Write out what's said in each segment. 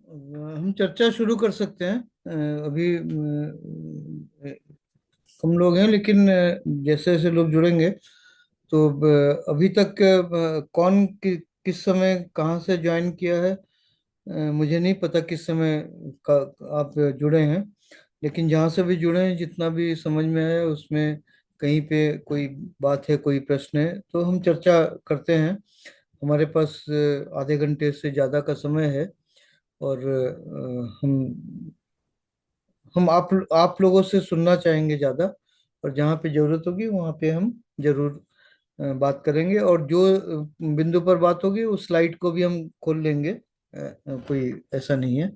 हम चर्चा शुरू कर सकते हैं। अभी कम लोग हैं, लेकिन जैसे जैसे लोग जुड़ेंगे तो अभी तक कौन किस समय कहाँ से ज्वाइन किया है, मुझे नहीं पता किस समय का आप जुड़े हैं। लेकिन जहाँ से भी जुड़े हैं, जितना भी समझ में आया उसमें कहीं पे कोई बात है, कोई प्रश्न है तो हम चर्चा करते हैं। हमारे पास आधे घंटे से ज़्यादा का समय है। और हम आप लोगों से सुनना चाहेंगे ज़्यादा। और जहाँ पे ज़रूरत होगी वहाँ पे हम जरूर बात करेंगे। और जो बिंदु पर बात होगी उस स्लाइड को भी हम खोल लेंगे। कोई ऐसा नहीं है।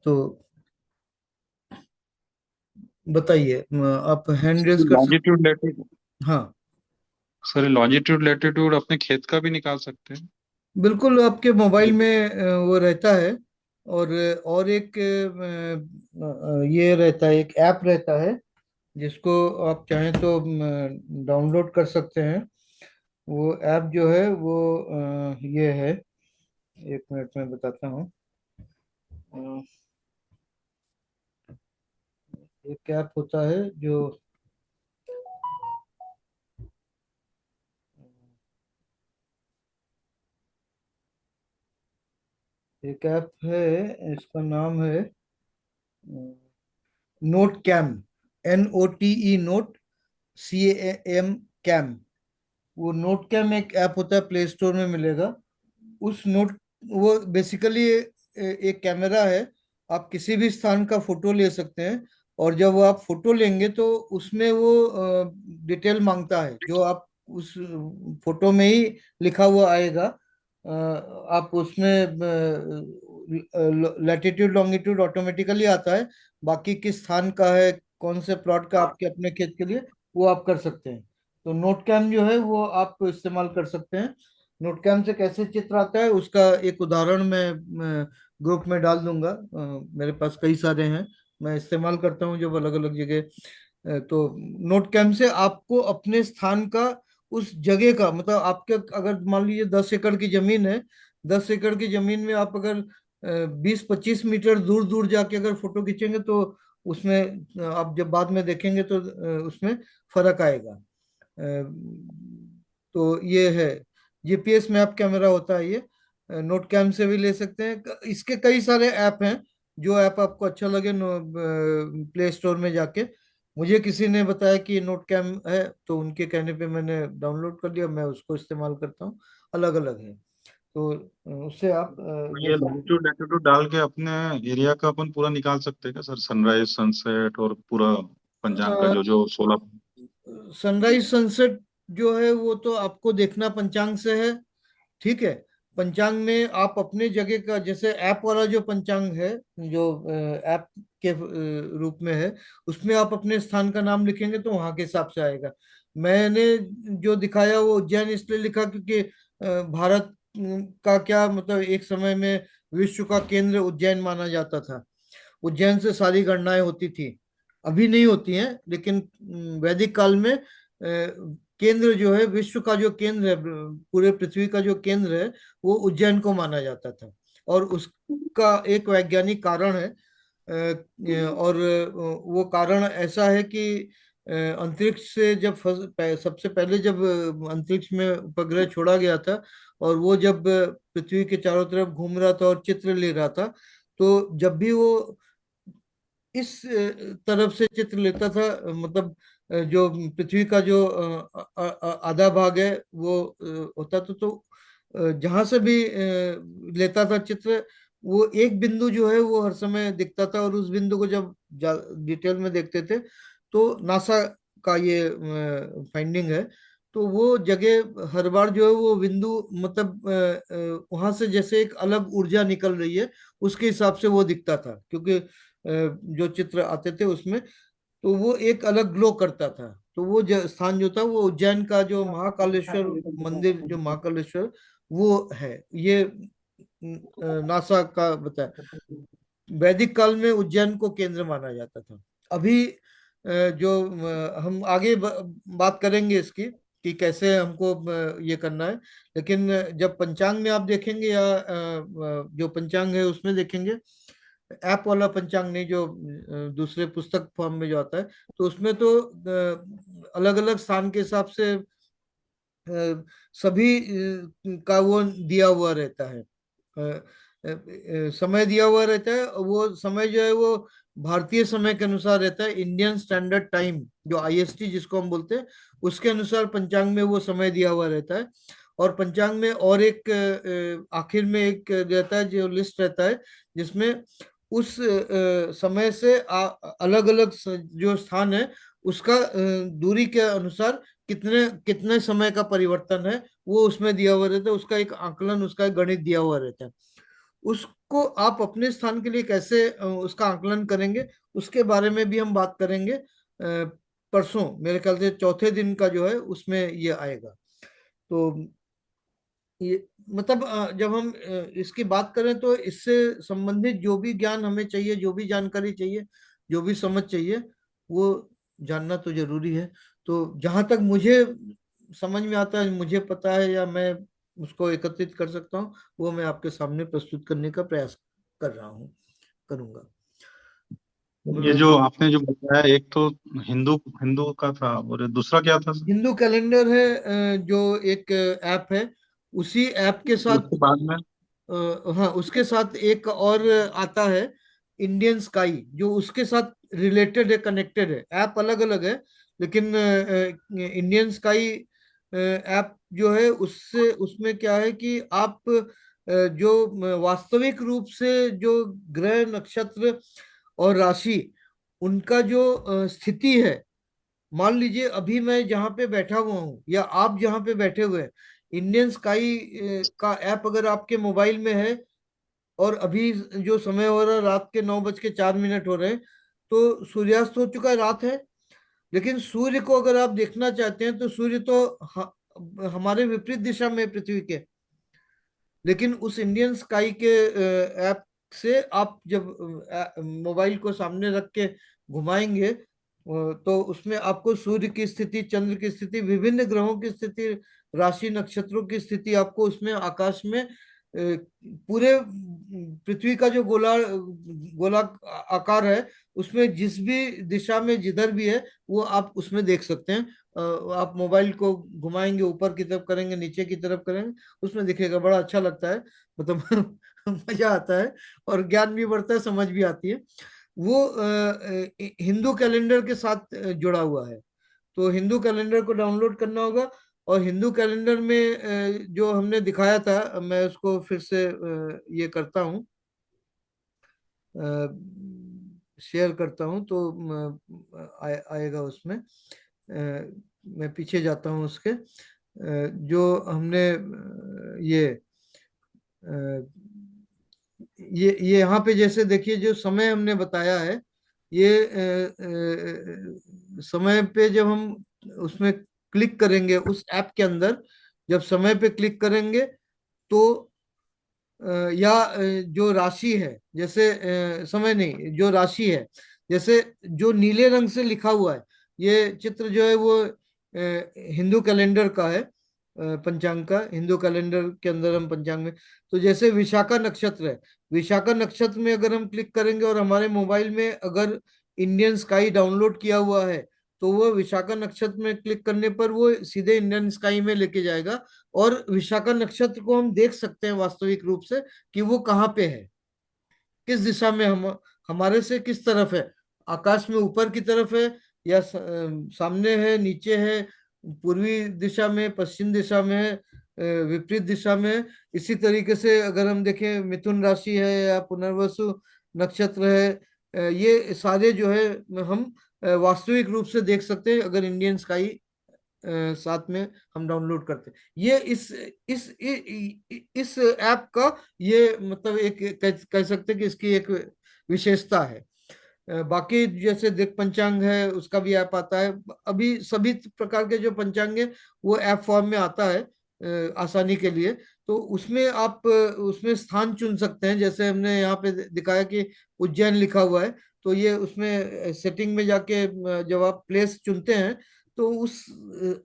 तो बताइए, आप हैंड रेज कर सकते। Longitude latitude. हाँ, सर, लॉन्जिट्यूड लैटिट्यूड अपने खेत का भी निकाल सकते हैं। बिल्कुल आपके मोबाइल में वो रहता है। और एक ये रहता है, एक ऐप रहता है जिसको आप चाहें तो डाउनलोड कर सकते हैं। वो ऐप जो है वो ये है। एक मिनट में बताता हूँ। अ, एक ऐप होता है जो एक ऐप है, इसका नाम है note cam. NOTE note, CAM, cam. वो नोट कैम एक ऐप होता है, प्ले स्टोर में मिलेगा। उस नोट वो बेसिकली एक कैमरा है। आप किसी भी स्थान का फोटो ले सकते हैं। और जब वो आप फोटो लेंगे तो उसमें वो डिटेल मांगता है, जो आप उस फोटो में ही लिखा हुआ आएगा। आप उसमें लैटिट्यूड लॉन्गिट्यूड ऑटोमेटिकली आता है। बाकी किस स्थान का है, कौन से प्लॉट का आपके अपने खेत के लिए, वो आप कर सकते हैं। तो नोट कैम जो है वो आप इस्तेमाल कर सकते हैं। नोट कैम से कैसे चित्र आता है उसका एक उदाहरण मैं ग्रुप में डाल दूंगा। मेरे पास कई सारे हैं, मैं इस्तेमाल करता हूँ जब अलग अलग जगह। तो नोट कैम से आपको अपने स्थान का, उस जगह का, मतलब आपके अगर मान लीजिए 10 एकड़ की जमीन है, 10 एकड़ की जमीन में आप अगर 20-25 मीटर दूर दूर जाके अगर फोटो खींचेंगे तो उसमें आप जब बाद में देखेंगे तो उसमें फर्क आएगा। तो ये है, GPS मैप कैमरा होता है ये। नोट कैम से भी ले सकते हैं। इसके कई सारे ऐप हैं। जो ऐप आपको अच्छा लगे प्ले स्टोर में जाके, मुझे किसी ने बताया कि नोट कैम है तो उनके कहने पे मैंने डाउनलोड कर लिया, मैं उसको इस्तेमाल करता हूँ। अलग अलग है। तो उससे आप तो ले ये सकते लॉन्जिट्यूड लैटिट्यूड डाल के अपने एरिया का अपन पूरा निकाल सकते हैं क्या सर? सनराइज सनसेट और पूरा पंचांग का हैं। जो जो 16। सनराइज सनसेट जो है वो तो आपको देखना पंचांग से है। ठीक है। पंचांग में आप अपने जगह का, जैसे ऐप वाला जो पंचांग है, जो ऐप के रूप में है, उसमें आप अपने स्थान का नाम लिखेंगे तो वहां के हिसाब से आएगा। मैंने जो दिखाया वो उज्जैन इसलिए लिखा क्योंकि भारत का क्या मतलब, एक समय में विश्व का केंद्र उज्जैन माना जाता था। उज्जैन से सारी गणनाएं होती थी। अभी नहीं होती हैं, लेकिन वैदिक काल में केंद्र जो है, विश्व का जो केंद्र है, पूरे पृथ्वी का जो केंद्र है, वो उज्जैन को माना जाता था। और उसका एक वैज्ञानिक कारण है। और वो कारण ऐसा है कि अंतरिक्ष से जब सबसे पहले जब अंतरिक्ष में उपग्रह छोड़ा गया था, और वो जब पृथ्वी के चारों तरफ घूम रहा था और चित्र ले रहा था, तो जब भी वो इस तरफ से चित्र लेता था, मतलब जो पृथ्वी का जो आधा भाग है वो होता था, तो जहां से भी लेता था चित्र, वो एक बिंदु जो है वो हर समय दिखता था। और उस बिंदु को जब डिटेल में देखते थे तो नासा का ये फाइंडिंग है। तो वो जगह हर बार जो है वो बिंदु, मतलब वहां से जैसे एक अलग ऊर्जा निकल रही है, उसके हिसाब से वो दिखता था। क्योंकि जो चित्र आते थे उसमें, तो वो एक अलग ग्लो करता था। तो वो स्थान जो था वो उज्जैन का जो महाकालेश्वर मंदिर, जो महाकालेश्वर वो है। ये नासा का बताया। वैदिक काल में उज्जैन को केंद्र माना जाता था। अभी जो हम आगे बात करेंगे इसकी। कि कैसे हमको ये करना है। लेकिन जब पंचांग में आप देखेंगे या जो पंचांग है उसमें देखेंगे, ऐप वाला पंचांग नहीं, जो दूसरे पुस्तक फॉर्म में जो आता है, तो उसमें तो अलग अलग स्थान के हिसाब से सभी का वो दिया हुआ रहता है, समय दिया हुआ रहता है। वो समय जो है वो भारतीय समय के अनुसार रहता है, इंडियन स्टैंडर्ड टाइम जो आईएसटी जिसको हम बोलते हैं, उसके अनुसार पंचांग में वो समय दिया हुआ रहता है। और पंचांग में और एक आखिर में एक रहता है जो लिस्ट रहता है, जिसमें उस समय से अलग अलग जो स्थान है उसका दूरी के अनुसार कितने कितने समय का परिवर्तन है वो उसमें दिया हुआ रहता है। उसका एक आकलन, उसका एक गणित दिया हुआ रहता है। उसको आप अपने स्थान के लिए कैसे उसका आकलन करेंगे, उसके बारे में भी हम बात करेंगे परसों, मेरे ख्याल से चौथे दिन का जो है उसमें ये आएगा। तो ये मतलब जब हम इसकी बात करें तो इससे संबंधित जो भी ज्ञान हमें चाहिए, जो भी जानकारी चाहिए, जो भी समझ चाहिए, वो जानना तो जरूरी है। तो जहां तक मुझे समझ में आता है, मुझे पता है, या मैं उसको एकत्रित कर सकता हूँ, वो मैं आपके सामने प्रस्तुत करने का प्रयास कर रहा हूँ, करूंगा। ये जो आपने जो बताया, एक तो हिंदू हिंदू का था और दूसरा क्या था सर? हिंदू कैलेंडर है, जो एक ऐप है, उसी ऐप के साथ उसके बाद में? हाँ, उसके साथ एक और आता है, इंडियन स्काई, जो उसके साथ रिलेटेड है, कनेक्टेड है। ऐप अलग अलग है, लेकिन इंडियन स्काई ऐप जो है उससे, उसमें क्या है कि आप जो वास्तविक रूप से जो ग्रह नक्षत्र और राशि, उनका जो स्थिति है, मान लीजिए अभी मैं जहां पे बैठा हुआ हूँ या आप जहां पे बैठे हुए हैं, इंडियन स्काई का ऐप अगर आपके मोबाइल में है, और अभी जो समय हो रहा है रात के 9:04 हो रहे हैं, तो सूर्यास्त हो चुका है, रात है। लेकिन सूर्य को अगर आप देखना चाहते हैं तो सूर्य तो हमारे विपरीत दिशा में है पृथ्वी के। लेकिन उस इंडियन स्काई के ऐप से आप जब मोबाइल को सामने रख के घुमाएंगे, तो उसमें आपको सूर्य की स्थिति, चंद्र की स्थिति, विभिन्न ग्रहों की स्थिति, राशि नक्षत्रों की स्थिति आपको उसमें आकाश में पूरे पृथ्वी का जो गोला आकार है, उसमें जिस भी दिशा में जिधर भी है वो आप उसमें देख सकते हैं। आप मोबाइल को घुमाएंगे, ऊपर की तरफ करेंगे, नीचे की तरफ करेंगे, उसमें दिखेगा, बड़ा अच्छा लगता है, मतलब मजा आता है, और ज्ञान भी बढ़ता है, समझ भी आती है। वो हिंदू कैलेंडर के साथ जुड़ा हुआ है। तो हिंदू कैलेंडर को डाउनलोड करना होगा, और हिंदू कैलेंडर में जो हमने दिखाया था, मैं उसको फिर से ये करता हूँ, शेयर करता हूँ, तो आएगा उसमें। मैं पीछे जाता हूँ उसके, जो हमने अ, ये यहाँ पे जैसे देखिए, जो समय हमने बताया है, ये समय पे जब हम उसमें क्लिक करेंगे उस ऐप के अंदर, जब समय पे क्लिक करेंगे तो या जो राशि है, जैसे समय नहीं, जो राशि है, जैसे जो नीले रंग से लिखा हुआ है, ये चित्र जो है वो हिंदू कैलेंडर का है, पंचांग का, हिंदू कैलेंडर के अंदर हम पंचांग में, तो जैसे विशाखा नक्षत्र है, विशाखा नक्षत्र में अगर हम क्लिक करेंगे और हमारे मोबाइल में अगर इंडियन स्काई डाउनलोड किया हुआ है, तो वो विशाखा नक्षत्र में क्लिक करने पर वो सीधे इंडियन स्काई में लेके जाएगा, और विशाखा नक्षत्र को हम देख सकते हैं वास्तविक रूप से कि वो कहाँ पे है, किस दिशा में, हम हमारे से किस तरफ है, आकाश में ऊपर की तरफ है, या सामने है, नीचे है, पूर्वी दिशा में, पश्चिम दिशा में है, विपरीत दिशा में है। इसी तरीके से अगर हम देखें, मिथुन राशि है या पुनर्वसु नक्षत्र है, ये सारे जो है हम वास्तविक रूप से देख सकते हैं अगर इंडियन स्काई साथ में हम डाउनलोड करते हैं। ये इस ऐप का ये मतलब एक कह सकते हैं कि इसकी एक विशेषता है। बाकी जैसे दिक पंचांग है, उसका भी ऐप आता है। अभी सभी प्रकार के जो पंचांग है वो ऐप फॉर्म में आता है आसानी के लिए। तो उसमें आप उसमें स्थान चुन सकते हैं, जैसे हमने यहाँ पे दिखाया कि उज्जैन लिखा हुआ है, तो ये उसमें सेटिंग में जाके जब आप प्लेस चुनते हैं, तो उस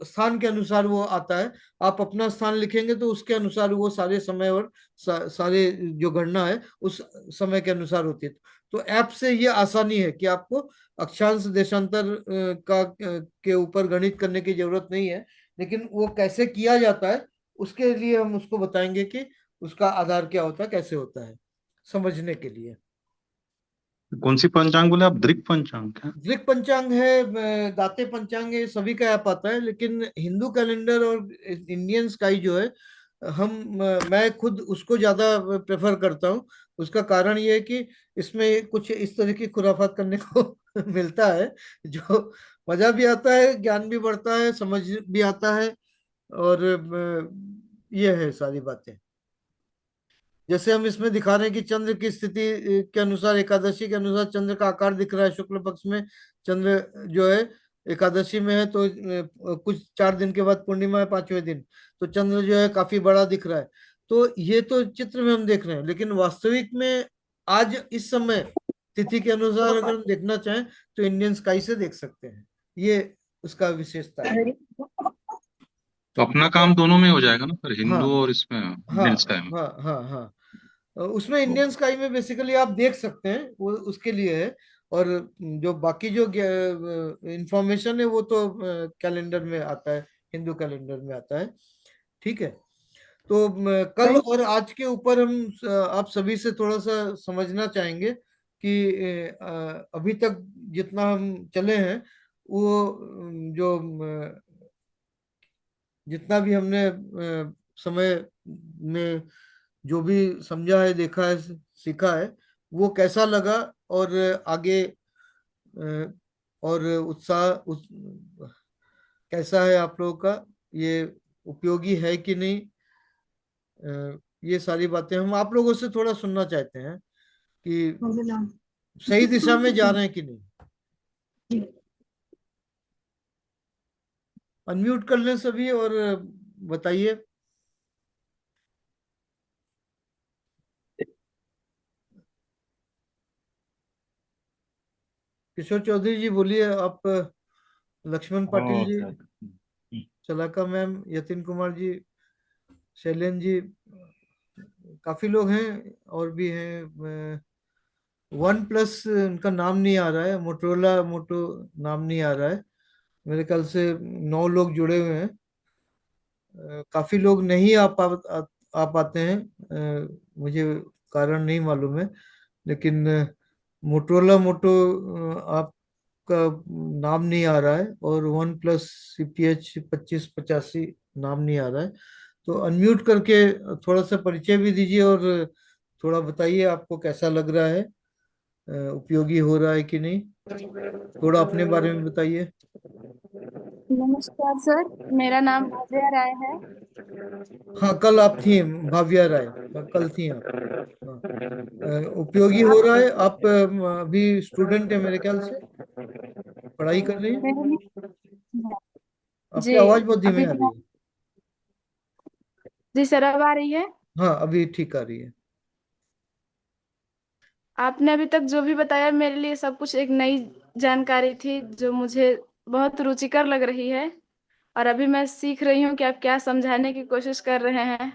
स्थान के अनुसार वो आता है। आप अपना स्थान लिखेंगे तो उसके अनुसार वो सारे समय और सारे जो गणना है उस समय के अनुसार होती है। तो ऐप से ये आसानी है कि आपको अक्षांश देशांतर के ऊपर गणित करने की जरूरत नहीं है। लेकिन वो कैसे किया जाता है उसके लिए हम उसको बताएंगे कि उसका आधार क्या होता है, कैसे होता है, समझने के लिए। कौन सी पंचांग बोले आप, दृक पंचांग क्या? दृक पंचांग है, दाते पंचांग है, सभी का ऐप आता है। लेकिन हिंदू कैलेंडर और इंडियन स्काई जो है, मैं खुद उसको ज्यादा प्रेफर करता हूँ। उसका कारण ये है कि इसमें कुछ इस तरह की खुराफात करने को मिलता है जो मजा भी आता है, ज्ञान भी बढ़ता है, समझ भी आता है। और ये है सारी बातें। जैसे हम इसमें दिखा रहे हैं कि चंद्र की स्थिति के अनुसार, एकादशी के अनुसार चंद्र का आकार दिख रहा है शुक्ल पक्ष में। चंद्र जो है एकादशी में है, तो कुछ 4 दिन के बाद पूर्णिमा है, 5वें दिन। तो चंद्र जो है काफी बड़ा दिख रहा है। तो ये तो चित्र में हम देख रहे हैं, लेकिन वास्तविक में आज इस समय तिथि के अनुसार अगर हम देखना चाहें तो इंडियन स्काई से देख सकते हैं। ये उसका विशेषता है। तो अपना काम दोनों में हो जाएगा ना फिर, हाँ हिंदू और इसमें हाँ इंडियन स्काई में। हाँ हाँ हाँ। उसमें इंडियन स्काई में बेसिकली आप देख सकते हैं, वो उसके लिए है। और जो बाकी जो इंफॉर्मेशन है वो तो कैलेंडर में आता है, हिंदू कैलेंडर में आता है। ठीक है। तो कल और आज के ऊपर हम आप सभी से थोड़ा सा समझना चाहेंगे कि अभी तक जितना हम चले हैं वो जो जितना भी हमने समय में जो भी समझा है, देखा है, सीखा है, वो कैसा लगा। और आगे और उत्साह कैसा है आप लोगों का, ये उपयोगी है कि नहीं, ये सारी बातें हम आप लोगों से थोड़ा सुनना चाहते हैं कि सही दिशा में जा रहे हैं कि नहीं। अनम्यूट कर लें सभी और बताइए। किशोर चौधरी जी बोलिए आप, लक्ष्मण पाटिल जी, चलाका मैम, यतिन कुमार जी, शैलेन जी, काफी लोग हैं और भी हैं। वन प्लस उनका नाम नहीं आ रहा है, मोटरोला मोटो नाम नहीं आ रहा है। मेरे ख्याल से 9 लोग जुड़े हुए हैं। काफी लोग नहीं आ पाते हैं। मुझे कारण नहीं मालूम है। लेकिन मोटरोला मोटो आपका नाम नहीं आ रहा है, और वन प्लस CPH 2585 नाम नहीं आ रहा है। तो अनम्यूट करके थोड़ा सा परिचय भी दीजिए और थोड़ा बताइए आपको कैसा लग रहा है, उपयोगी हो रहा है कि नहीं, थोड़ा अपने बारे में बताइए। नमस्कार सर, मेरा नाम भव्या राय है। हाँ, कल आप थी भाविया राय, कल थी आप। हाँ। उपयोगी हो आप रहा है। आप अभी स्टूडेंट है मेरे ख्याल से, पढ़ाई कर रही हैं। मेरे आपकी जी आवाज बहुत धीमे अभी आ रही है। जी सर, अब आ रही है। हाँ, अभी ठीक आ रही है। आपने अभी तक जो भी बताया मेरे लिए सब कुछ एक नई जानकारी थी जो मुझे बहुत रुचिकर लग रही है। और अभी मैं सीख रही हूँ कि आप क्या समझाने की कोशिश कर रहे हैं।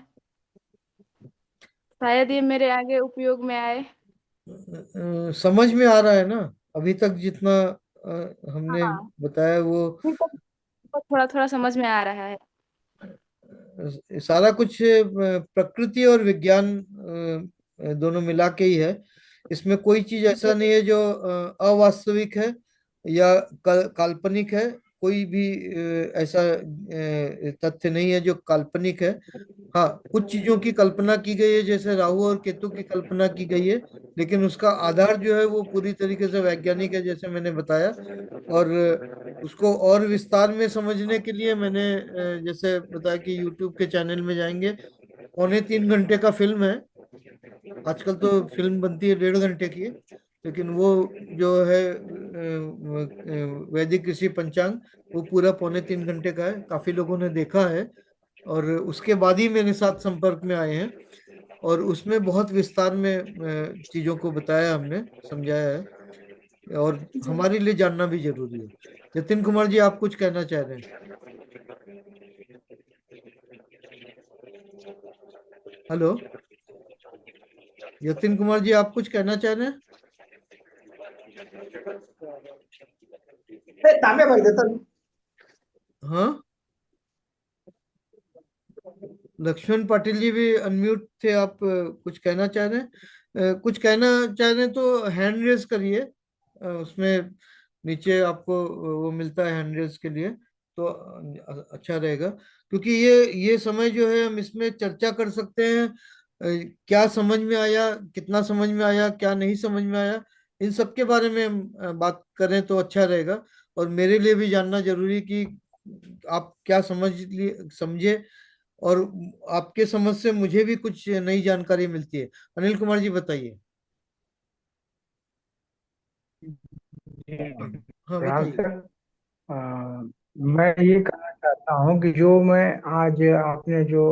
शायद ये मेरे आगे उपयोग में आए। समझ में आ रहा है ना, अभी तक जितना हमने हाँ, बताया वो अभी तक तो थोड़ा थोड़ा समझ में आ रहा है। सारा कुछ प्रकृति और विज्ञान दोनों मिला के ही है। इसमें कोई चीज ऐसा नहीं है जो अवास्तविक है या काल्पनिक है। कोई भी ऐसा तथ्य नहीं है जो काल्पनिक है। हाँ, कुछ चीजों की कल्पना की गई है, जैसे राहु और केतु की कल्पना की गई है। लेकिन उसका आधार जो है वो पूरी तरीके से वैज्ञानिक है, जैसे मैंने बताया। और उसको और विस्तार में समझने के लिए मैंने जैसे बताया कि यूट्यूब के चैनल में जाएंगे। 3.25 घंटे का फिल्म है। आजकल तो फिल्म बनती है 1.5 घंटे की। लेकिन वो जो है वैदिक कृषि पंचांग, वो पूरा 3.25 घंटे का है। काफी लोगों ने देखा है और उसके बाद ही मेरे साथ संपर्क में आए हैं। और उसमें बहुत विस्तार में चीजों को बताया, हमने समझाया है। और जी हमारे लिए जानना भी जरूरी है। यतिन कुमार जी, आप कुछ कहना चाह रहे हैं? हेलो, यतिन कुमार जी, आप कुछ कहना चाह रहे हैं? तांबे भर देता। हाँ, लक्ष्मण पाटिल जी भी अनम्यूट थे। आप कुछ कहना चाह रहे हैं? कुछ कहना चाह रहे हैं तो हैंड रेज करिए। उसमें नीचे आपको वो मिलता है हैंड रेज के लिए, तो अच्छा रहेगा। क्योंकि ये समय जो है हम इसमें चर्चा कर सकते हैं। क्या समझ में आया, कितना समझ में आया, क्या नहीं समझ में आया, इन सब के बारे में हम बात करें तो अच्छा रहेगा। और मेरे लिए भी जानना जरूरी कि आप क्या समझ लिए, समझे, और आपके समझ से मुझे भी कुछ नई जानकारी मिलती है। अनिल कुमार जी, बताइए। हाँ, हाँ, राम बताइए। सर, मैं ये कहना चाहता हूँ कि जो मैं आज आपने जो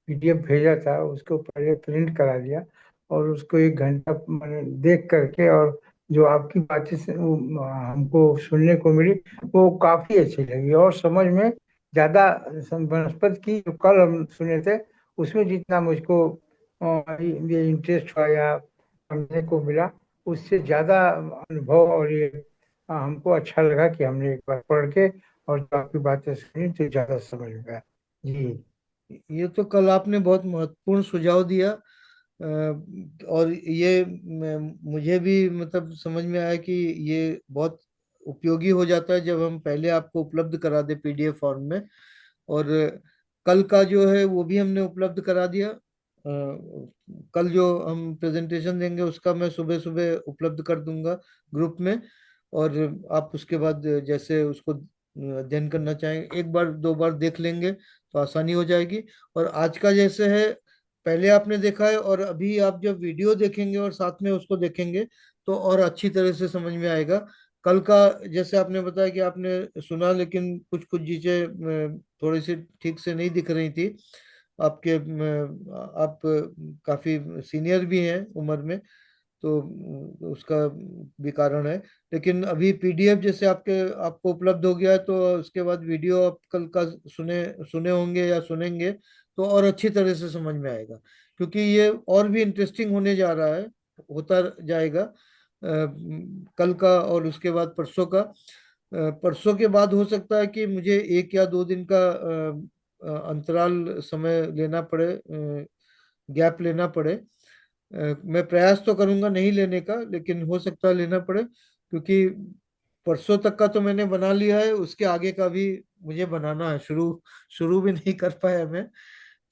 पीडीएफ भेजा था उसको पहले प्रिंट करा लिया, और उसको 1 घंटा मैंने देख करके, और जो आपकी बातें हमको सुनने को मिली वो काफ़ी अच्छी लगी, और समझ में ज़्यादा बनस्पत की जो कल हम सुने थे उसमें जितना मुझको ये इंटरेस्ट हुआ या समझने को मिला, उससे ज़्यादा अनुभव, और ये हमको अच्छा लगा कि हमने एक बार पढ़ के और जो आपकी बातें सुनी तो ज्यादा समझ में आया। जी। ये तो कल आपने बहुत महत्वपूर्ण सुझाव दिया। और ये मुझे भी मतलब समझ में आया कि ये बहुत उपयोगी हो जाता है जब हम पहले आपको उपलब्ध करा दे पीडीएफ फॉर्म में। और कल का जो है वो भी हमने उपलब्ध करा दिया। कल जो हम प्रेजेंटेशन देंगे उसका मैं सुबह सुबह उपलब्ध कर दूंगा ग्रुप में। और आप उसके बाद जैसे उसको अध्ययन करना चाहें, एक बार दो बार देख लेंगे तो आसानी हो जाएगी। और आज का जैसे है, पहले आपने देखा है और अभी आप जब वीडियो देखेंगे और साथ में उसको देखेंगे तो और अच्छी तरह से समझ में आएगा। कल का जैसे आपने बताया कि आपने सुना, लेकिन कुछ कुछ चीजें थोड़ी सी ठीक से नहीं दिख रही थी आपके। आप काफी सीनियर भी हैं उम्र में, तो उसका भी कारण है। लेकिन अभी पीडीएफ जैसे आपको उपलब्ध हो गया है, तो उसके बाद वीडियो आप कल का सुने सुने होंगे या सुनेंगे तो और अच्छी तरह से समझ में आएगा। क्योंकि ये और भी इंटरेस्टिंग होने जा रहा है, होता जाएगा। कल का और उसके बाद परसों का। परसों के बाद हो सकता है कि मुझे 1 या 2 दिन का अंतराल समय लेना पड़े, गैप लेना पड़े। मैं प्रयास तो करूंगा नहीं लेने का, लेकिन हो सकता है लेना पड़े। क्योंकि परसों तक का तो मैंने बना लिया है, उसके आगे का भी मुझे बनाना है। शुरू शुरू भी नहीं कर पाया मैं।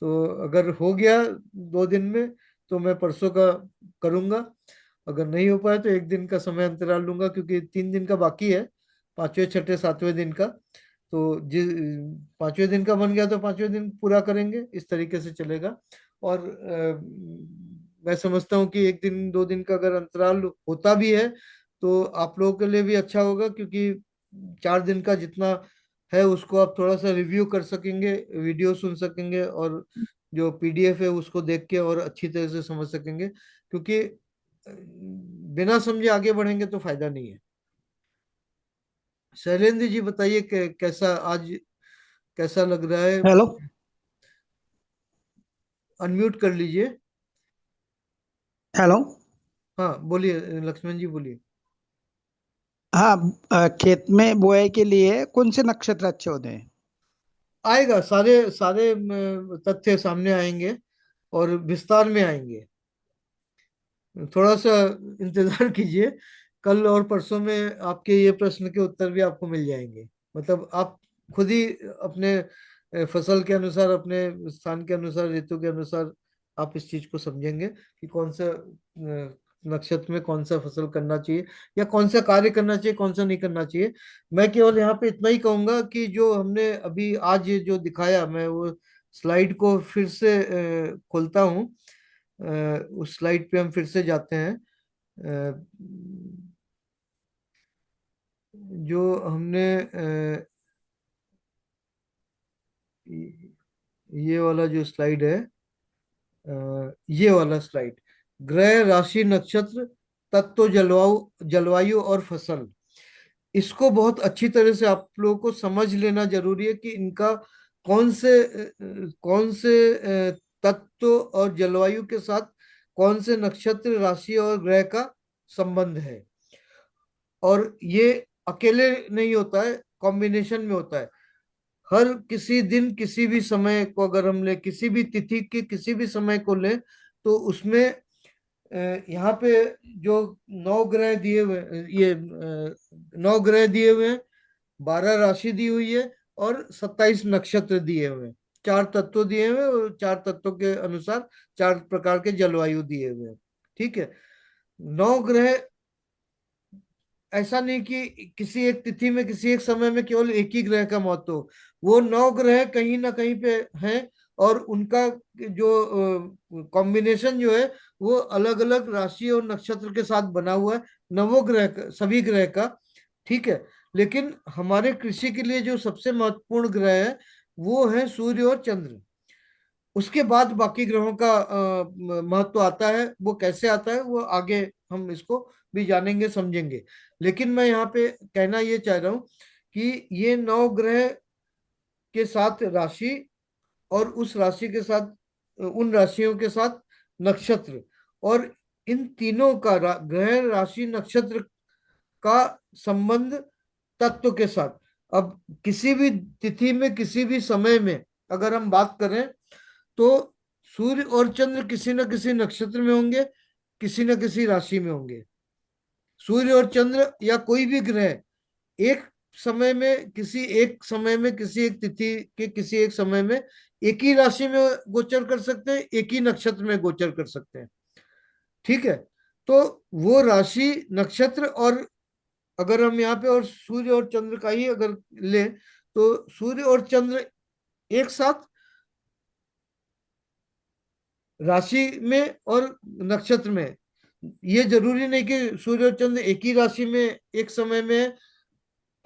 तो अगर हो गया 2 दिन में तो मैं परसों का करूंगा। अगर नहीं हो पाया तो 1 दिन का समय अंतराल लूंगा, क्योंकि 3 दिन का बाकी है, पांचवें छठे सातवें दिन का। तो जिस 5वें दिन का बन गया तो 5वें दिन पूरा करेंगे, इस तरीके से चलेगा। और मैं समझता हूँ कि 1 दिन 2 दिन का अगर अंतराल होता भी है तो आप लोगों के लिए भी अच्छा होगा, क्योंकि 4 दिन का जितना है उसको आप थोड़ा सा रिव्यू कर सकेंगे, वीडियो सुन सकेंगे, और जो पीडीएफ है उसको देख के और अच्छी तरह से समझ सकेंगे। क्योंकि बिना समझे आगे बढ़ेंगे तो फायदा नहीं है। शैलेंद्र जी, बताइए कैसा आज, कैसा लग रहा है? हेलो। अनम्यूट कर लीजिए। हेलो। हाँ, बोलिए लक्ष्मण जी, बोलिए। हाँ, खेत में बुआई के लिए कौन से नक्षत्र अच्छे होते हैं? आएगा, सारे सारे तथ्य सामने आएंगे और विस्तार में आएंगे। थोड़ा सा इंतजार कीजिए। कल और परसों में आपके ये प्रश्न के उत्तर भी आपको मिल जाएंगे। मतलब आप खुद ही अपने फसल के अनुसार, अपने स्थान के अनुसार, ऋतु के अनुसार आप इस चीज को समझेंगे कि कौन सा नक्षत्र में कौन सा फसल करना चाहिए या कौन सा कार्य करना चाहिए, कौन सा नहीं करना चाहिए। मैं केवल यहाँ पे इतना ही कहूंगा कि जो हमने अभी आज जो दिखाया, मैं वो स्लाइड को फिर से खोलता हूँ। उस स्लाइड पे हम फिर से जाते हैं। अ, जो हमने ये वाला जो स्लाइड है, ये वाला स्लाइड, ग्रह राशि नक्षत्र तत्व जलवायु जलवायु और फसल, इसको बहुत अच्छी तरह से आप लोगों को समझ लेना जरूरी है कि इनका कौन से तत्व और जलवायु के साथ कौन से नक्षत्र, राशि और ग्रह का संबंध है। और ये अकेले नहीं होता है, कॉम्बिनेशन में होता है। हर किसी दिन किसी भी समय को अगर हम ले, किसी भी तिथि के किसी भी समय को ले, तो उसमें यहाँ पे जो 9 ग्रह दिए हुए, ये 9 ग्रह दिए हुए हैं, 12 राशि दी हुई है और 27 नक्षत्र दिए हुए हैं, 4 तत्व दिए हुए हैं और 4 तत्वों के अनुसार 4 प्रकार के जलवायु दिए हुए हैं। ठीक है। 9 ग्रह, ऐसा नहीं कि किसी एक तिथि में किसी एक समय में केवल एक ही ग्रह का महत्व हो। वो 9 ग्रह कहीं ना कहीं पे हैं और उनका जो कॉम्बिनेशन जो है वो अलग अलग राशि और नक्षत्र के साथ बना हुआ है, नवों ग्रह का, सभी ग्रह का। ठीक है। लेकिन हमारे कृषि के लिए जो सबसे महत्वपूर्ण ग्रह है वो है सूर्य और चंद्र। उसके बाद बाकी ग्रहों का महत्व आता है। वो कैसे आता है वो आगे हम इसको भी जानेंगे, समझेंगे। लेकिन मैं यहाँ पे कहना ये चाह रहा हूँ कि ये 9 ग्रह के साथ राशि और उस राशि के साथ, उन राशियों के साथ नक्षत्र, और इन तीनों का ग्रह, राशि, नक्षत्र का संबंध तत्व के साथ। अब किसी भी तिथि में किसी भी समय में अगर हम बात करें तो सूर्य और चंद्र किसी न किसी नक्षत्र में होंगे, किसी न किसी राशि में होंगे। सूर्य और चंद्र या कोई भी ग्रह एक समय में, किसी एक समय में, किसी एक तिथि के किसी एक समय में एक ही राशि में गोचर कर सकते हैं, एक ही नक्षत्र में गोचर कर सकते हैं। ठीक है। तो वो राशि, नक्षत्र, और अगर हम यहाँ पे और सूर्य और चंद्र का ही अगर ले, तो सूर्य और चंद्र एक साथ राशि में और नक्षत्र में, ये जरूरी नहीं कि सूर्य और चंद्र एक ही राशि में एक समय में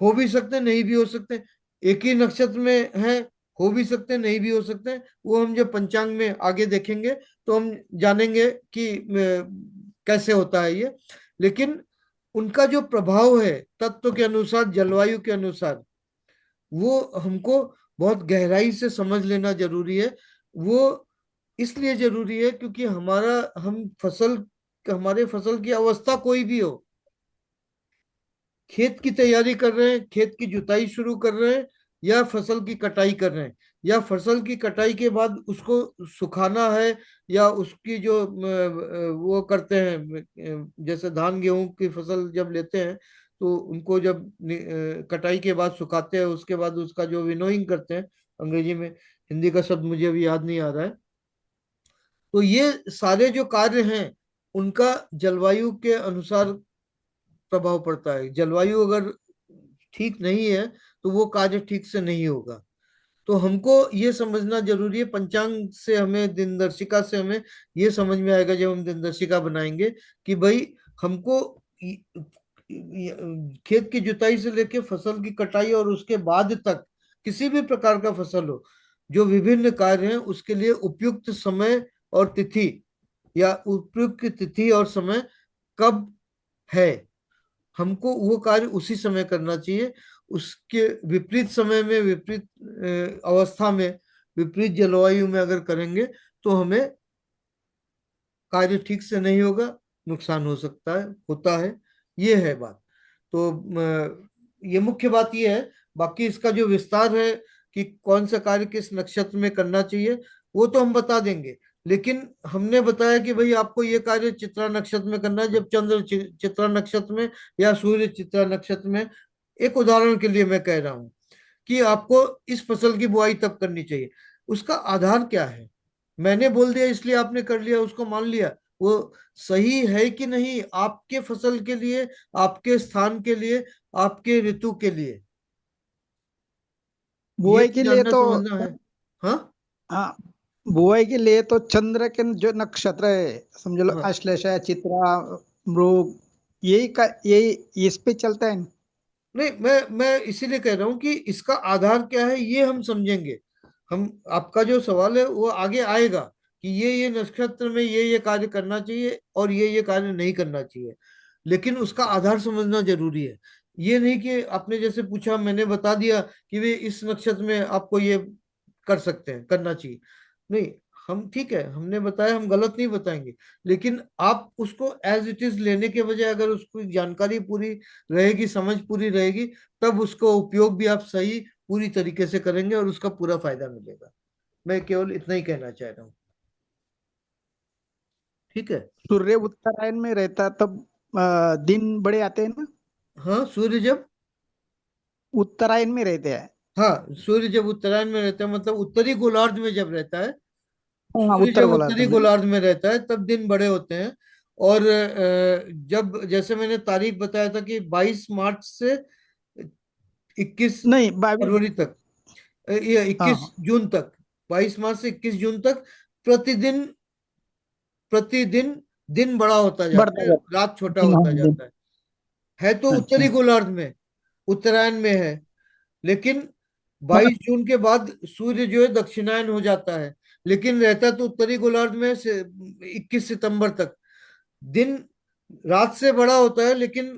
हो भी सकते हैं, नहीं भी हो सकते। एक ही नक्षत्र में है, हो भी सकते हैं, नहीं भी हो सकते हैं। वो हम जब पंचांग में आगे देखेंगे तो हम जानेंगे कि कैसे होता है ये। लेकिन उनका जो प्रभाव है तत्व के अनुसार, जलवायु के अनुसार, वो हमको बहुत गहराई से समझ लेना जरूरी है। वो इसलिए जरूरी है क्योंकि हमारे फसल की अवस्था कोई भी हो, खेत की तैयारी कर रहे हैं, खेत की जुताई शुरू कर रहे हैं, या फसल की कटाई कर रहे हैं, या फसल की कटाई के बाद उसको सुखाना है, या उसकी जो वो करते हैं, जैसे धान गेहूं की फसल जब लेते हैं तो उनको जब कटाई के बाद सुखाते हैं, उसके बाद उसका जो विनोइंग करते हैं, अंग्रेजी में, हिंदी का शब्द मुझे अभी याद नहीं आ रहा है। तो ये सारे जो कार्य हैं उनका जलवायु के अनुसार प्रभाव पड़ता है। जलवायु अगर ठीक नहीं है तो वो कार्य ठीक से नहीं होगा। तो हमको ये समझना जरूरी है। पंचांग से हमें, दिनदर्शिका से हमें ये समझ में आएगा जब हम दिनदर्शिका बनाएंगे कि भाई हमको खेत की जुताई से लेके फसल की कटाई और उसके बाद तक किसी भी प्रकार का फसल हो, जो विभिन्न कार्य हैं उसके लिए उपयुक्त समय और तिथि, या उपयुक्त तिथि और समय कब है, हमको वो कार्य उसी समय करना चाहिए। उसके विपरीत समय में, विपरीत अवस्था में, विपरीत जलवायु में अगर करेंगे तो हमें कार्य ठीक से नहीं होगा, नुकसान हो सकता है, होता है। ये है बात। तो ये मुख्य बात ये है। बाकी इसका जो विस्तार है कि कौन सा कार्य किस नक्षत्र में करना चाहिए वो तो हम बता देंगे। लेकिन हमने बताया कि भाई आपको ये कार्य चित्रा नक्षत्र में करना है, जब चंद्र चित्रा नक्षत्र में या सूर्य चित्रा नक्षत्र में। एक उदाहरण के लिए मैं कह रहा हूं कि आपको इस फसल की बुआई तब करनी चाहिए, उसका आधार क्या है? मैंने बोल दिया इसलिए आपने कर लिया, उसको मान लिया, वो सही है कि नहीं आपके फसल के लिए, आपके स्थान के लिए, आपके ऋतु के लिए? ये बुआई तो के लिए जानना तो, समझना है। हाँ। हाँ, बुआई के लिए तो चंद्र के जो नक्षत्र है, समझ लो हाँ, आश्लेषा है, चित्रा, मृग, यही इस पे चलता है। नहीं, मैं इसीलिए कह रहा हूं कि इसका आधार क्या है ये हम समझेंगे। हम, आपका जो सवाल है वो आगे आएगा कि ये नक्षत्र में ये कार्य करना चाहिए और ये कार्य नहीं करना चाहिए। लेकिन उसका आधार समझना जरूरी है ये नहीं कि आपने जैसे पूछा मैंने बता दिया कि वे इस नक्षत्र में आपको ये कर सकते हैं, करना चाहिए। नहीं, हम ठीक है, हमने बताया, हम गलत नहीं बताएंगे, लेकिन आप उसको एज इट इज लेने के बजाय अगर उसको जानकारी पूरी रहेगी, समझ पूरी रहेगी, तब उसको उपयोग भी आप सही पूरी तरीके से करेंगे और उसका पूरा फायदा मिलेगा। मैं केवल इतना ही कहना चाह रहा हूँ। ठीक है। सूर्य उत्तरायण में रहता तब दिन बड़े आते हैं ना। हाँ, सूर्य जब, उत्तरायण में रहते हैं। हाँ, सूर्य जब उत्तरायण में रहता है, मतलब उत्तरी गोलार्ध में जब रहता है, हाँ, सूर्य उत्तर जब गोलार्ध उत्तरी में। गोलार्ध में रहता है तब दिन बड़े होते हैं। और जब जैसे मैंने तारीख बताया था कि 22 मार्च से 21 नहीं, 22। फरवरी तक, ये हाँ 21 हाँ, जून तक, 22 मार्च से 21 जून तक प्रतिदिन प्रतिदिन दिन बड़ा होता जाता बढ़ता है, जाता। रात छोटा हाँ, होता दिन। जाता है तो उत्तरी अच्छा। गोलार्ध में, उत्तरायण में है। लेकिन 22 जून के बाद सूर्य जो है दक्षिणायन हो जाता है, लेकिन रहता तो उत्तरी गोलार्ध में से 21 सितंबर तक। दिन रात से बड़ा होता है, लेकिन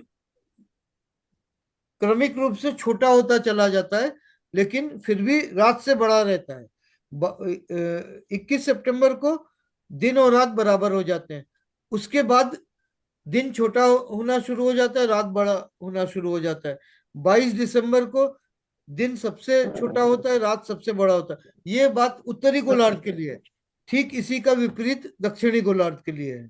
क्रमिक रूप से छोटा होता चला जाता है, लेकिन फिर भी रात से बड़ा रहता है। 21 सितंबर को दिन और रात बराबर हो जाते हैं। उसके बाद दिन छोटा होना शुरू हो जाता है, रात बड़ा होना शुरू हो जाता है। 22 दिसंबर को दिन सबसे छोटा होता है, रात सबसे बड़ा होता है। ये बात उत्तरी गोलार्ध के लिए है। ठीक इसी का विपरीत दक्षिणी गोलार्ध के लिए है।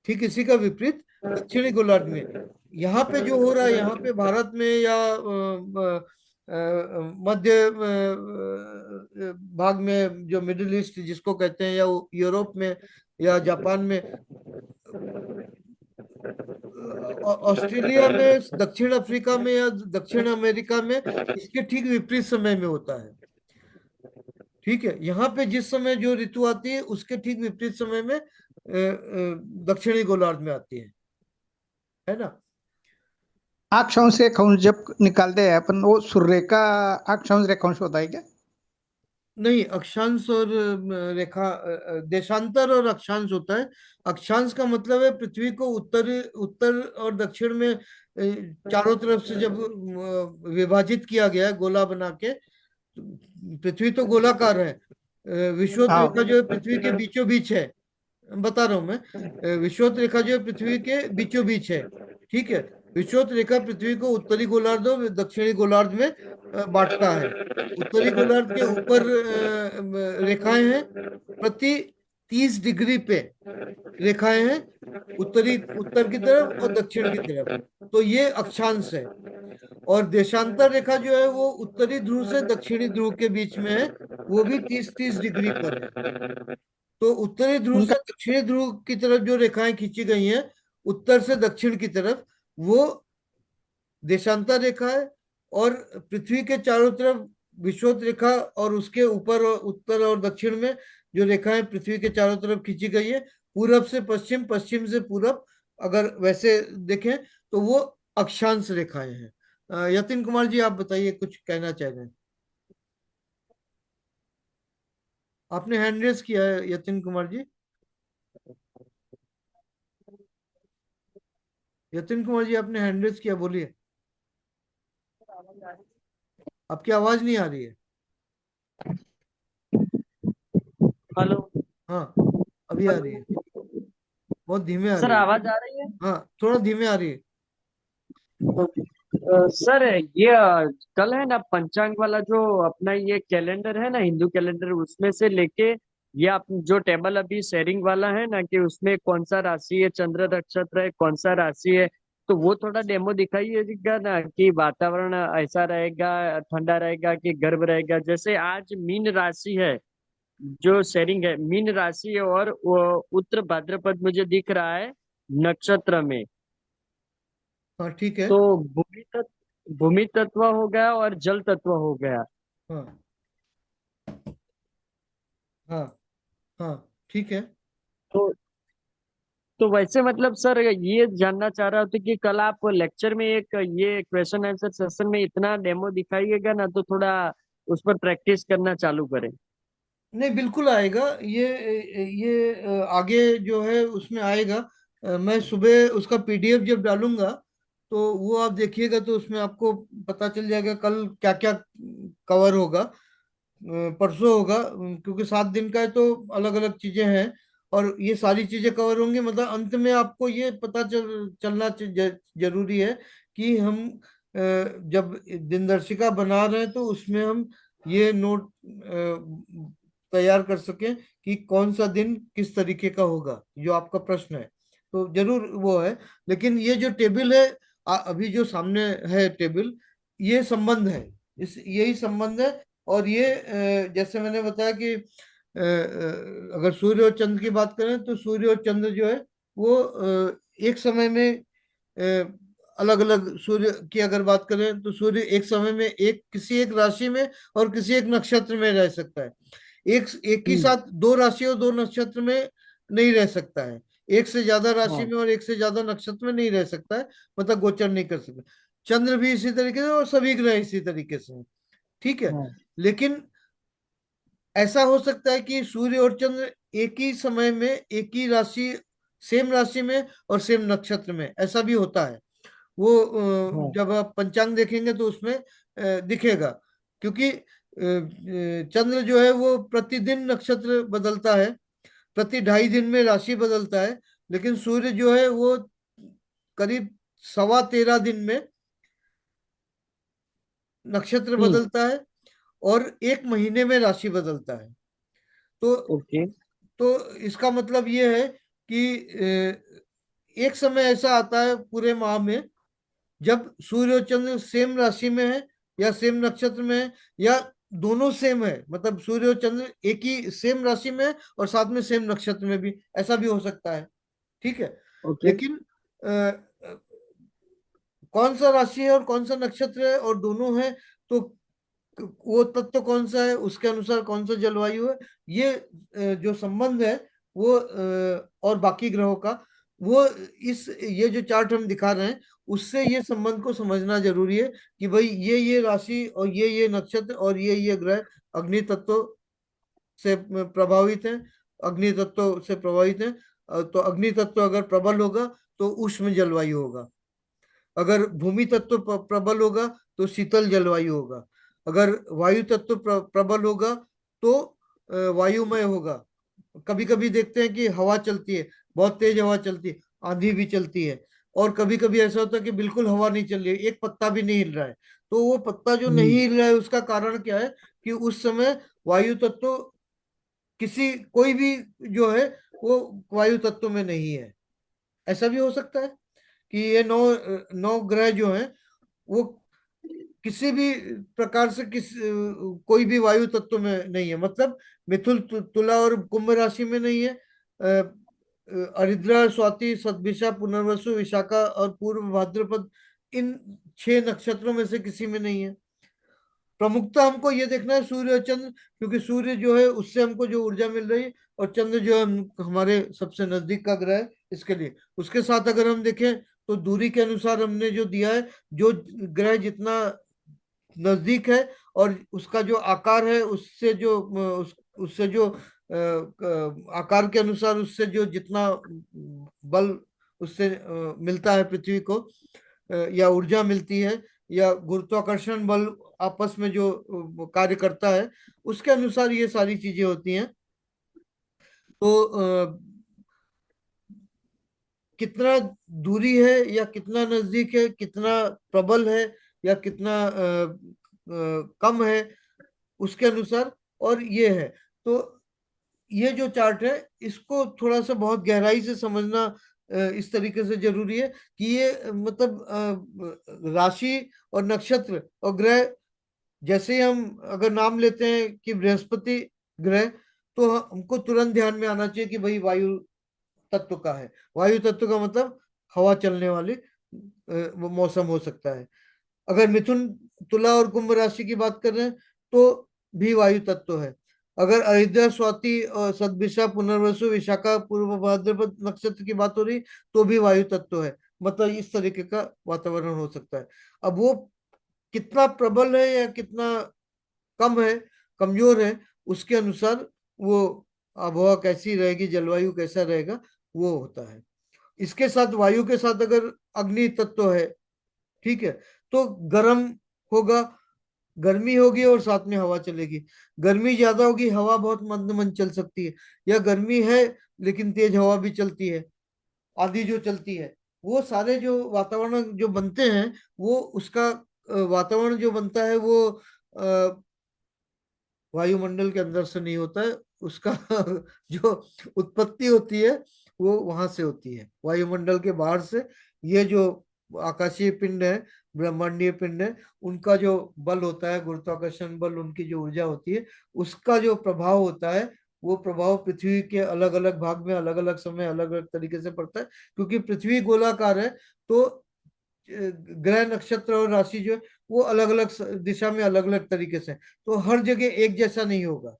ठीक इसी का विपरीत दक्षिणी गोलार्ध में, यहाँ पे जो हो रहा है, यहाँ पे भारत में या मध्य भाग में, जो मिडिल ईस्ट जिसको कहते हैं, या यूरोप में या जापान में, ऑस्ट्रेलिया में, दक्षिण अफ्रीका में या दक्षिण अमेरिका में इसके ठीक विपरीत समय में होता है। ठीक है, यहाँ पे जिस समय जो ऋतु आती है उसके ठीक विपरीत समय में दक्षिणी गोलार्ध में आती है ना। अक्षांश रेखांश जब निकालते हैं अपन, वो सूर्य का अक्षांश रेखांश होता है क्या? नहीं, अक्षांश और रेखा, देशांतर और अक्षांश होता है। अक्षांश का मतलब है पृथ्वी को उत्तर उत्तर और दक्षिण में चारों तरफ से जब विभाजित किया गया है गोला बना के। पृथ्वी तो गोलाकार है, विषुवत हाँ। रेखा जो है पृथ्वी के बीचों बीच है। बता रहा हूं मैं, विषुवत रेखा जो है पृथ्वी के बीचों बीच है। ठीक है, विषुवत रेखा पृथ्वी को उत्तरी गोलार्ध और दक्षिणी गोलार्ध में बांटता है। उत्तरी गोलार्ध के ऊपर रेखाएं हैं, प्रति 30 डिग्री पे रेखाएं हैं, उत्तर की तरफ और दक्षिण की तरफ। तो ये अक्षांश है। और देशांतर रेखा जो है वो उत्तरी ध्रुव से दक्षिणी ध्रुव के बीच में है, वो भी 30-30 डिग्री पर है। तो उत्तरी ध्रुव उनका। से दक्षिणी ध्रुव की तरफ जो रेखाएं खींची गई हैं, उत्तर से दक्षिण की तरफ, वो देशांतर रेखा है। और पृथ्वी के चारों तरफ विषुवत रेखा, और उसके ऊपर और उत्तर और दक्षिण में जो रेखाएं पृथ्वी के चारों तरफ खींची गई है, पूरब से पश्चिम, पश्चिम से पूरब, अगर वैसे देखें तो वो अक्षांश रेखाएं हैं। यतिन कुमार जी, आप बताइए, कुछ कहना चाह रहे हैं? आपने हैंड रेस किया है यतिन कुमार जी। यतिन कुमार जी, आपने हैंड रेस किया, बोलिए। आपकी आवाज नहीं आ रही है। हेलो। हाँ, अभी आ रही है, बहुत धीमे आ सर रही है। आवाज आ रही है? हाँ, थोड़ा धीमे आ रही है। सर ये कल है ना पंचांग वाला जो अपना ये कैलेंडर है ना, हिंदू कैलेंडर, उसमें से लेके ये आप जो टेबल अभी शेयरिंग वाला है ना, कि उसमें कौन सा राशि है, चंद्र नक्षत्र है, कौन सा राशि है, तो वो थोड़ा डेमो दिखाइएगा ना, कि वातावरण ऐसा रहेगा, ठंडा रहेगा कि गर्म रहेगा। जैसे आज मीन राशि है, जो शेयरिंग है मीन राशि है, और वो उत्तर भाद्रपद मुझे दिख रहा है नक्षत्र में। हाँ, ठीक है। तो भूमि तत्व हो गया और जल तत्व हो गया। हाँ, हाँ, हाँ, ठीक है। तो तो वैसे मतलब सर ये जानना चाह रहा था कि कल आप लेक्चर में एक ये क्वेश्चन आंसर सेशन में इतना डेमो दिखाइएगा ना, तो थोड़ा उस पर प्रैक्टिस करना चालू करें। नहीं, बिल्कुल आएगा ये आगे जो है उसमें आएगा। मैं सुबह उसका पीडीएफ जब डालूंगा तो वो आप देखिएगा तो उसमें आपको पता चल जाएगा कल क्या क्या कवर होगा, परसों होगा, क्योंकि 7 दिन का है तो अलग अलग चीजें हैं, और ये सारी चीजें कवर होंगी। मतलब अंत में आपको ये पता चलना जरूरी है कि हम जब दिनदर्शिका बना रहे हैं तो उसमें हम ये नोट तैयार कर सकें कि कौन सा दिन किस तरीके का होगा, जो आपका प्रश्न है। तो जरूर वो है, लेकिन ये जो टेबल है, अभी जो सामने है टेबल, ये संबंध है, इस यही संबंध है। और ये जैसे मैंने बताया कि अगर सूर्य और चंद्र की बात करें तो सूर्य और चंद्र जो है वो एक समय में अलग अलग, सूर्य की अगर बात करें तो सूर्य एक समय में एक किसी एक राशि में और किसी एक नक्षत्र में रह सकता है। एक एक ही हम्म। साथ दो राशि और दो नक्षत्र में नहीं रह सकता है, एक से ज्यादा राशि हाँ। में और एक से ज्यादा नक्षत्र में नहीं रह सकता है, मतलब गोचर नहीं कर सकता। चंद्र भी इसी तरीके से और सभी ग्रह इसी तरीके से हैं, ठीक है। हाँ। लेकिन ऐसा हो सकता है कि सूर्य और चंद्र एक ही समय में एक ही राशि, सेम राशि में और सेम नक्षत्र में, ऐसा भी होता है। वो हाँ। जब आप पंचांग देखेंगे तो उसमें दिखेगा, क्योंकि चंद्र जो है वो प्रतिदिन नक्षत्र बदलता है, प्रति 2.5 दिन में राशि बदलता है। लेकिन सूर्य जो है वो करीब 13.25 दिन में नक्षत्र हम्म। बदलता है, और 1 महीने में राशि बदलता है। तो ओके। इसका मतलब ये है कि एक समय ऐसा आता है पूरे माह में जब सूर्य और चंद्र सेम राशि में है या सेम नक्षत्र में है, या दोनों सेम है, मतलब सूर्य और चंद्र एक ही सेम राशि में है और साथ में सेम नक्षत्र में भी, ऐसा भी हो सकता है, ठीक है। ओके। लेकिन अ, कौन सा राशि है और कौन सा नक्षत्र है और दोनों है, तो वो तत्व कौन सा है उसके अनुसार कौन सा जलवायु है, ये जो संबंध है वो और बाकी ग्रहों का, वो इस ये जो चार्ट हम दिखा रहे हैं उससे ये संबंध को समझना जरूरी है कि भाई ये राशि और ये नक्षत्र और ये ग्रह अग्नि तत्व से प्रभावित है, अग्नि तत्व से प्रभावित है। तो अग्नि तत्व अगर प्रबल होगा तो उष्ण जलवायु होगा, अगर भूमि तत्व प्रबल होगा तो शीतल जलवायु होगा, अगर वायु तत्व प्रबल होगा तो वायुमय होगा। कभी कभी देखते हैं कि हवा चलती है, बहुत तेज हवा चलती है, आंधी भी चलती है, और कभी कभी ऐसा होता है कि बिल्कुल हवा नहीं चल रही है, एक पत्ता भी नहीं हिल रहा है। तो वो पत्ता जो नहीं हम्म। हिल रहा है उसका कारण क्या है कि उस समय वायु तत्व किसी कोई भी जो है वो वायु तत्व में नहीं है। ऐसा भी हो सकता है कि ये नौ नौ ग्रह जो हैं वो किसी भी प्रकार से कोई भी वायु तत्व में नहीं है, मतलब मिथुन तुला और कुंभ राशि में नहीं है, अरिद्रा स्वाति सतभिषा पुनर्वसु विशाखा और पूर्व भाद्रपद, इन 6 नक्षत्रों में से किसी में नहीं है। प्रमुखता हमको ये देखना है सूर्य और चंद्र, क्योंकि सूर्य जो है उससे हमको जो ऊर्जा मिल रही है, और चंद्र जो है हमारे सबसे नजदीक का ग्रह है, इसके लिए उसके साथ अगर हम देखें तो दूरी के अनुसार हमने जो दिया है, जो ग्रह जितना नजदीक है और उसका जो आकार है उससे जो उससे जो आकार के अनुसार उससे जो जितना बल उससे मिलता है पृथ्वी को, या ऊर्जा मिलती है, या गुरुत्वाकर्षण बल आपस में जो कार्य करता है, उसके अनुसार ये सारी चीजें होती हैं। तो कितना दूरी है या कितना नजदीक है, कितना प्रबल है या कितना कम है, उसके अनुसार। और ये है, तो ये जो चार्ट है इसको थोड़ा सा बहुत गहराई से समझना इस तरीके से जरूरी है कि ये मतलब राशि और नक्षत्र और ग्रह, जैसे ही हम अगर नाम लेते हैं कि बृहस्पति ग्रह, तो हमको तुरंत ध्यान में आना चाहिए कि भाई वायु तत्व का है। वायु तत्व का मतलब हवा चलने वाली वो मौसम हो सकता है। अगर मिथुन तुला और कुंभ राशि की बात कर रहे हैं तो भी वायु तत्व है। अगर अयोध्या स्वाति और सतभिषा पुनर्वसु विशाखा पूर्व भाद्रपद नक्षत्र की बात हो रही तो भी वायु तत्व है, मतलब इस तरीके का वातावरण हो सकता है। अब वो कितना प्रबल है या कितना कम है, कमजोर है, उसके अनुसार वो आबहवा कैसी रहेगी, जलवायु कैसा रहेगा, वो होता है। इसके साथ वायु के साथ अगर अग्नि तत्व है ठीक है। तो गर्म होगा, गर्मी होगी और साथ में हवा चलेगी। गर्मी ज्यादा होगी, हवा बहुत मंद मंद चल सकती है, या गर्मी है लेकिन तेज हवा भी चलती है, आदि जो चलती है। वो सारे जो वातावरण जो बनते हैं, वो उसका वातावरण जो बनता है वो वायुमंडल के अंदर से नहीं होता है। उसका जो उत्पत्ति होती है वो वहां से होती है, वायुमंडल के बाहर से। ये जो आकाशीय पिंड है, ब्रह्मांडीय पिंड है, उनका जो बल होता है, गुरुत्वाकर्षण बल, उनकी जो ऊर्जा होती है, उसका जो प्रभाव होता है, वो प्रभाव पृथ्वी के अलग अलग भाग में अलग अलग समय अलग अलग तरीके से पड़ता है। क्योंकि पृथ्वी गोलाकार है, तो ग्रह नक्षत्र और राशि जो है वो अलग अलग दिशा में अलग अलग तरीके से, तो हर जगह एक जैसा नहीं होगा।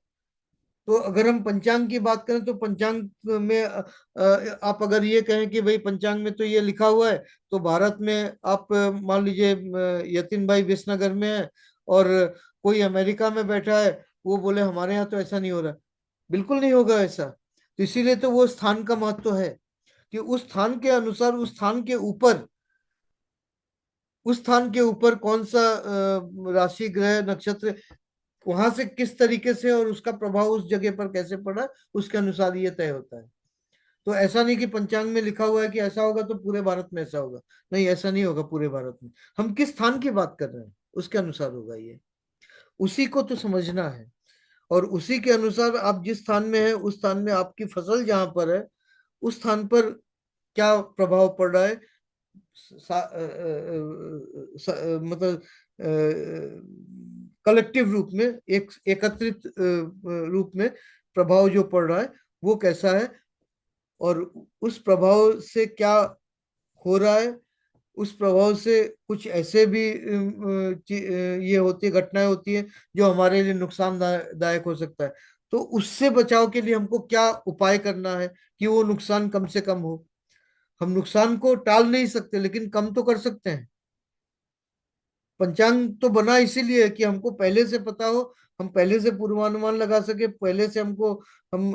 तो अगर हम पंचांग की बात करें तो पंचांग में आप अगर ये कहें कि भाई पंचांग में तो ये लिखा हुआ है, तो भारत में आप मान लीजिए यतिन भाई विसनगर में है और कोई अमेरिका में बैठा है, वो बोले हमारे यहाँ तो ऐसा नहीं हो रहा, बिल्कुल नहीं होगा ऐसा। तो इसीलिए तो वो स्थान का महत्व है कि उस स्थान के अनुसार, उस स्थान के ऊपर कौन सा राशि ग्रह नक्षत्र वहां से किस तरीके से और उसका प्रभाव उस जगह पर कैसे पड़ा, उसके अनुसार ये तय होता है। तो ऐसा नहीं कि पंचांग में लिखा हुआ है कि ऐसा होगा तो पूरे भारत में ऐसा होगा, नहीं ऐसा नहीं होगा पूरे भारत में। हम किस स्थान की बात कर रहे हैं उसके अनुसार होगा ये, उसी को तो समझना है। और उसी के अनुसार आप जिस स्थान में है, उस स्थान में आपकी फसल जहां पर है, उस स्थान पर क्या प्रभाव पड़ रहा है, मतलब कलेक्टिव रूप में, एक एकत्रित रूप में प्रभाव जो पड़ रहा है वो कैसा है, और उस प्रभाव से क्या हो रहा है। उस प्रभाव से कुछ ऐसे भी ये होती है, घटनाएं होती है जो हमारे लिए नुकसानदायक हो सकता है। तो उससे बचाव के लिए हमको क्या उपाय करना है कि वो नुकसान कम से कम हो। हम नुकसान को टाल नहीं सकते लेकिन कम तो कर सकते हैं। पंचांग तो बना इसीलिए कि हमको पहले से पता हो, हम पहले से पूर्वानुमान लगा सके, पहले से हमको, हम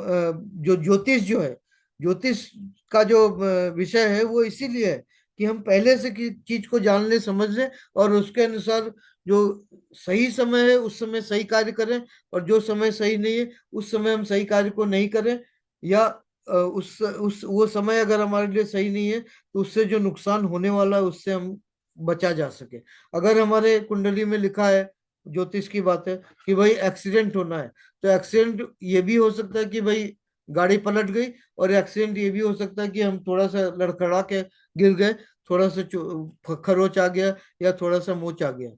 जो ज्योतिष जो है, ज्योतिष का जो विषय है वो इसीलिए है कि हम पहले से की चीज को जान ले, समझ ले, और उसके अनुसार जो सही समय है उस समय सही कार्य करें, और जो समय सही नहीं है उस समय हम सही कार्य को नहीं करें। या उस वो समय अगर हमारे लिए सही नहीं है तो उससे जो नुकसान होने वाला है उससे हम बचा जा सके। अगर हमारे कुंडली में लिखा है, ज्योतिष की बात है कि भाई एक्सीडेंट होना है, तो एक्सीडेंट ये भी हो सकता है कि भाई गाड़ी पलट गई, और एक्सीडेंट ये भी हो सकता है कि हम थोड़ा सा लड़खड़ा के गिर गए, थोड़ा सा खरोच आ गया या थोड़ा सा मोच आ गया।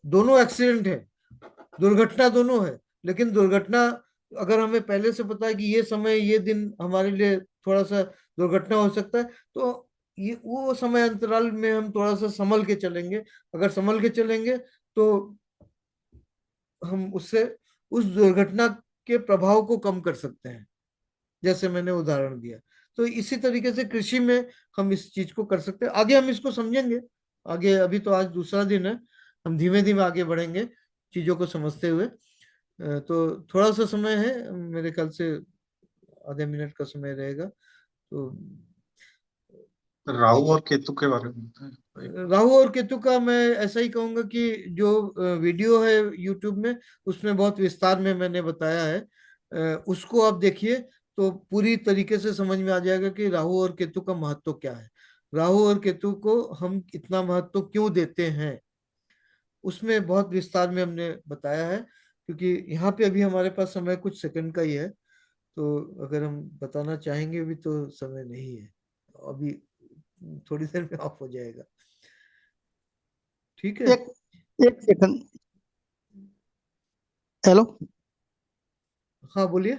दोनों एक्सीडेंट है, दुर्घटना दोनों है। लेकिन दुर्घटना अगर हमें पहले से पता है कि ये समय ये दिन हमारे लिए थोड़ा सा दुर्घटना हो सकता है, तो ये वो समय अंतराल में हम थोड़ा सा संभल के चलेंगे। अगर संभल के चलेंगे तो हम उससे उस दुर्घटना के प्रभाव को कम कर सकते हैं, जैसे मैंने उदाहरण दिया। तो इसी तरीके से कृषि में हम इस चीज को कर सकते हैं। आगे हम इसको समझेंगे, आगे, अभी तो आज दूसरा दिन है, हम धीमे धीमे आगे बढ़ेंगे चीजों को समझते हुए। तो थोड़ा सा समय है, मेरे ख्याल से आधे मिनट का समय रहेगा। तो राहु और केतु के बारे में बताएं। राहु और केतु का मैं ऐसा ही कहूंगा कि जो वीडियो है यूट्यूब में, उसमें बहुत विस्तार में मैंने बताया है, उसको आप देखिए तो पूरी तरीके से समझ में आ जाएगा कि राहु और केतु का महत्व क्या है, राहु और केतु को हम इतना महत्व क्यों देते हैं, उसमें बहुत विस्तार में हमने बताया है। क्योंकि यहाँ पे अभी हमारे पास समय कुछ सेकंड का ही है, तो अगर हम बताना चाहेंगे भी तो समय नहीं है अभी, थोड़ी देर में ऑफ हो जाएगा। ठीक है। एक एक सेकंड। हेलो। हाँ बोलिए।